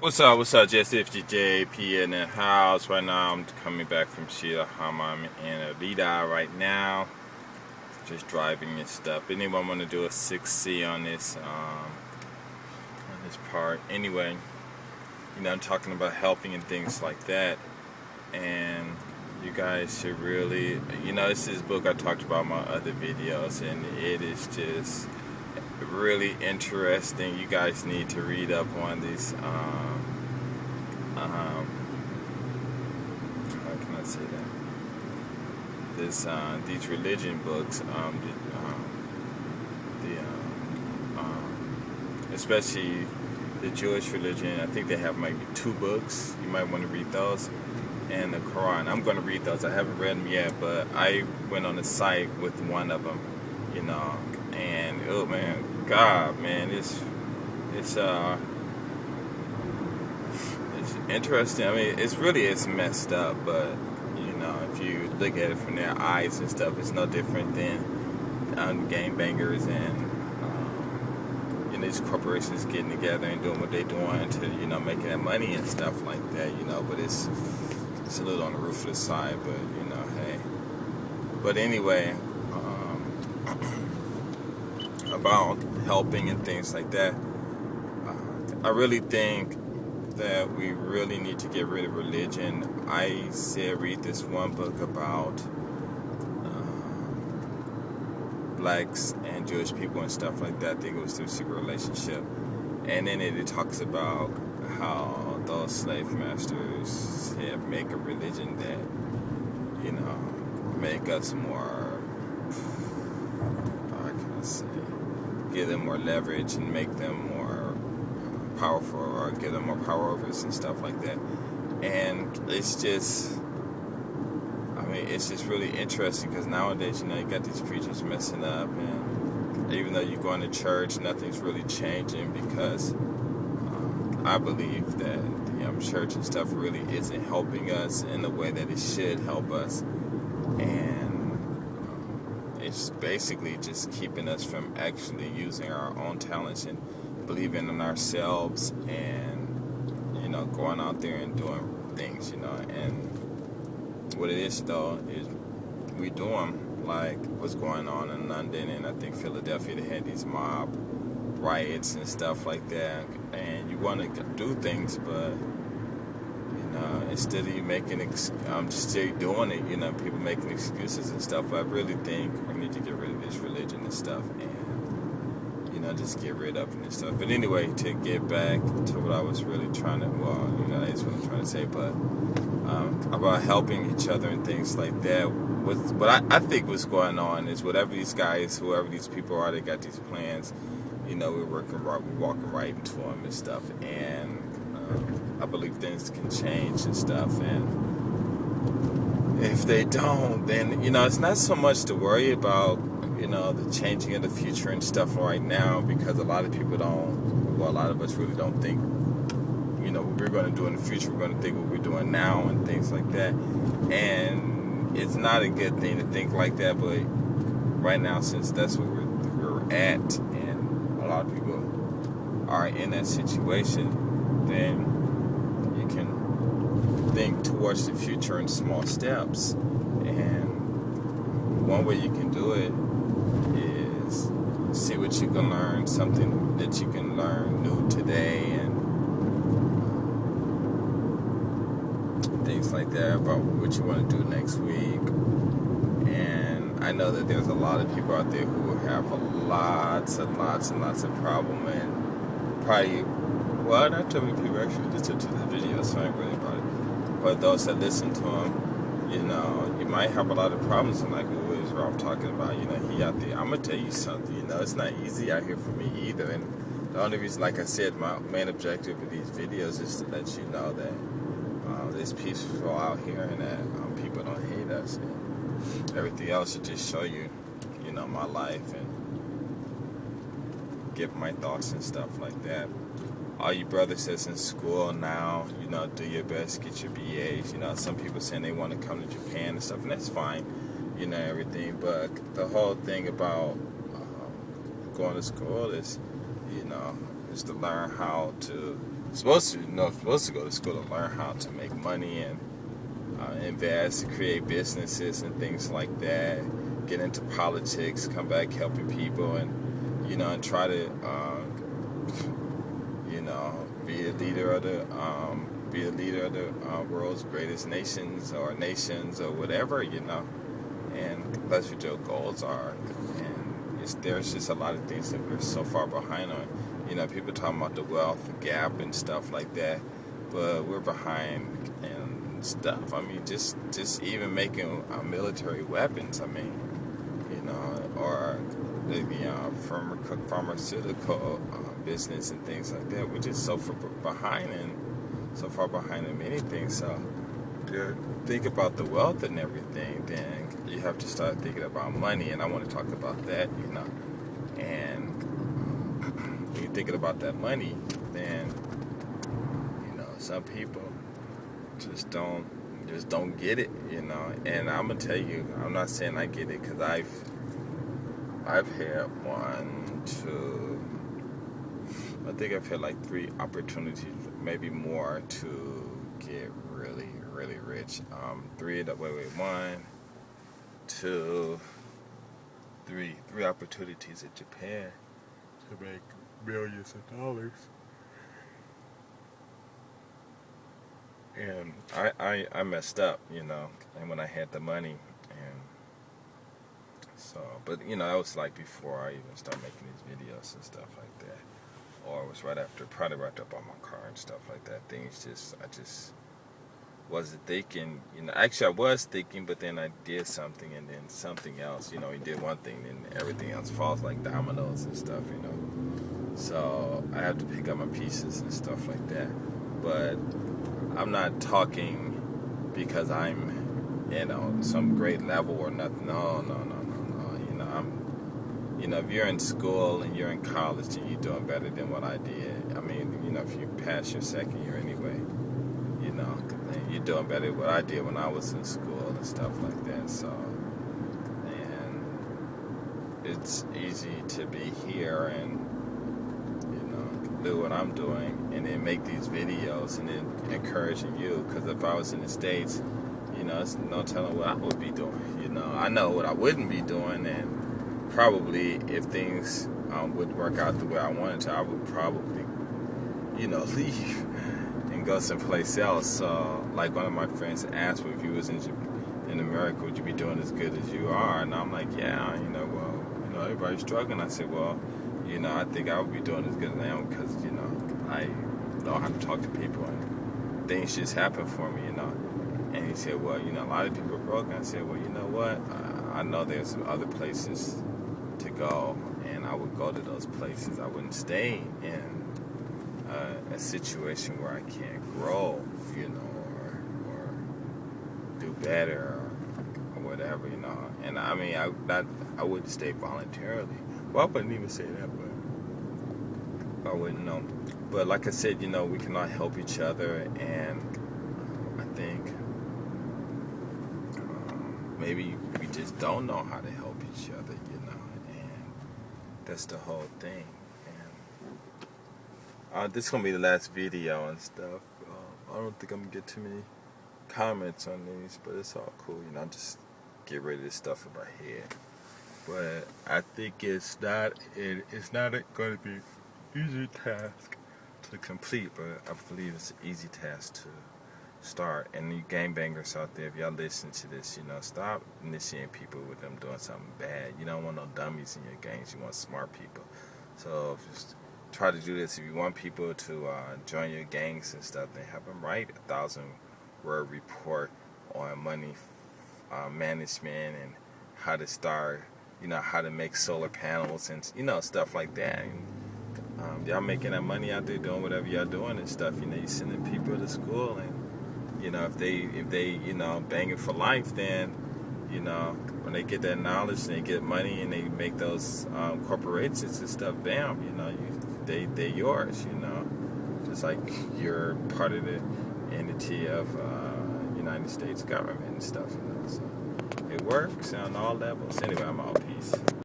What's up, Jesse FGJP in the house. Right now, I'm coming back from Sheila Hamam in Alida right now. Just driving and stuff. Anyone want to do a 6C on this part? Anyway, I'm talking about helping and things like that. And you guys should really, it's this book I talked about in my other videos, and it is just really interesting. You guys need to read up on these. How can I say that? These religion books, especially the Jewish religion. I think they have maybe 2 books. You might want to read those, and the Quran. I'm going to read those. I haven't read them yet, but I went on the site with one of them, and oh man, God, man, it's interesting. I mean, it's messed up, but if you look at it from their eyes and stuff, it's no different than gangbangers and these corporations getting together and doing what they're doing to making that money and stuff like that. But it's a little on the ruthless side, but hey. But anyway, about helping and things like that, I really think that we really need to get rid of religion. I said read this one book about blacks and Jewish people and stuff like that. I think it was through Secret Relationship, and then it talks about how those slave masters make a religion that make us more, how can I say, give them more leverage and make them more powerful, or give them more power over us and stuff like that. And it's just really interesting, because nowadays, you got these preachers messing up, and even though you're going to church, nothing's really changing, because I believe that church and stuff really isn't helping us in the way that it should help us, and it's basically just keeping us from actually using our own talents and believing in ourselves, and going out there and doing things, and what it is though is we doing like what's going on in London, and I think Philadelphia. They had these mob riots and stuff like that, and you want to do things, but instead of you making still doing it, people making excuses and stuff. But I really think we need to get rid of this religion and stuff, and just get rid of it and stuff. But anyway, to get back to what I was really trying to, that's what I'm trying to say, but about helping each other and things like that. What I think what's going on is whatever these guys, whoever these people are, they got these plans. We're walking right into them and stuff, and I believe things can change and stuff. And if they don't, then it's not so much to worry about the changing of the future and stuff right now, because a lot of people don't. Well, a lot of us really don't think what we're going to do in the future. We're going to think what we're doing now and things like that. And it's not a good thing to think like that, but right now, since that's where we're at, and a lot of people are in that situation, then you can think towards the future in small steps. And one way you can do it is see what you can learn, something that you can learn new today, and things like that, about what you want to do next week. And I know that there's a lot of people out there who have lots and lots and lots of problems, and probably, well, not too many people actually listen to the video, so I ain't really about it. But those that listen to them, you might have a lot of problems, and like what is Ralph talking about, he out there. I'm gonna tell you something, it's not easy out here for me either. And the only reason, like I said, my main objective with these videos is to let you know that it's peaceful out here, and that people don't hate us, and everything else should just show you, my life, and give my thoughts and stuff like that. All you brothers that's in school now, do your best, get your BAs. Some people saying they want to come to Japan and stuff, and that's fine, everything. But the whole thing about going to school is, is to learn how to, supposed to go to school to learn how to make money and invest, create businesses and things like that. Get into politics, come back helping people, and and try to be a leader of the world's greatest nations or whatever, and that's what your goals are. And there's just a lot of things that we're so far behind on. People talking about the wealth gap and stuff like that, but we're behind and stuff. I mean, just even making military weapons. I mean, or the pharmaceutical business and things like that. We're just so far behind in many things. So to think about the wealth and everything, then you have to start thinking about money. And I want to talk about that, And when you're thinking about that money, then some people just don't get it, And I'm gonna tell you, I'm not saying I get it, because I've had I think I've had like 3 opportunities, maybe more, to get really, really rich. 3 opportunities in Japan to make millions of dollars. And I messed up, and when I had the money, and so, but that was like before I even started making these videos and stuff like that, or it was probably right up on my car and stuff like that. I just wasn't thinking, actually I was thinking, but then I did something, and then something else, you did one thing, and everything else falls like dominoes and stuff, So I have to pick up my pieces and stuff like that. But I'm not talking because I'm, some great level or nothing. No. If you're in school and you're in college, then you're doing better than what I did. I mean, if you pass your second year anyway, you're doing better than what I did when I was in school and stuff like that. So, and it's easy to be here and do what I'm doing, and then make these videos, and then encouraging you. Because if I was in the States, it's no telling what I would be doing. I know what I wouldn't be doing, and probably if things would work out the way I wanted to, I would probably, leave and go someplace else. Like one of my friends asked me, if you was in America, would you be doing as good as you are? And I'm like, yeah, everybody's struggling. I said, well, I think I would be doing as good as I am because, I know how to talk to people and things just happen for me, And he said, well, a lot of people are broke. And I said, well, you know what? I know there's some other places to go, and I would go to those places. I wouldn't stay in a situation where I can't grow, or do better or whatever, And I mean, I wouldn't stay voluntarily. Well, I wouldn't even say that, but I wouldn't know. But like I said, we can all help each other, and I think maybe we just don't know how to help each other, and that's the whole thing. And this is going to be the last video and stuff. I don't think I'm going to get too many comments on these, but it's all cool, just get rid of this stuff in my head. But I think it's not going to be an easy task to complete, but I believe it's an easy task to start. And you gangbangers out there, if y'all listen to this, stop initiating people with them doing something bad. You don't want no dummies in your gangs. You want smart people. So just try to do this. If you want people to join your gangs and stuff, then have them write a 1,000-word report on money management and how to start, how to make solar panels and, stuff like that. And, y'all making that money out there doing whatever y'all doing and stuff. You sending people to school, and, if they banging for life, then, when they get that knowledge and they get money and they make those corporations and stuff, bam, they're yours, just like you're part of the entity of United States government and stuff, So it works on all levels. Anyway, I'm out. Peace.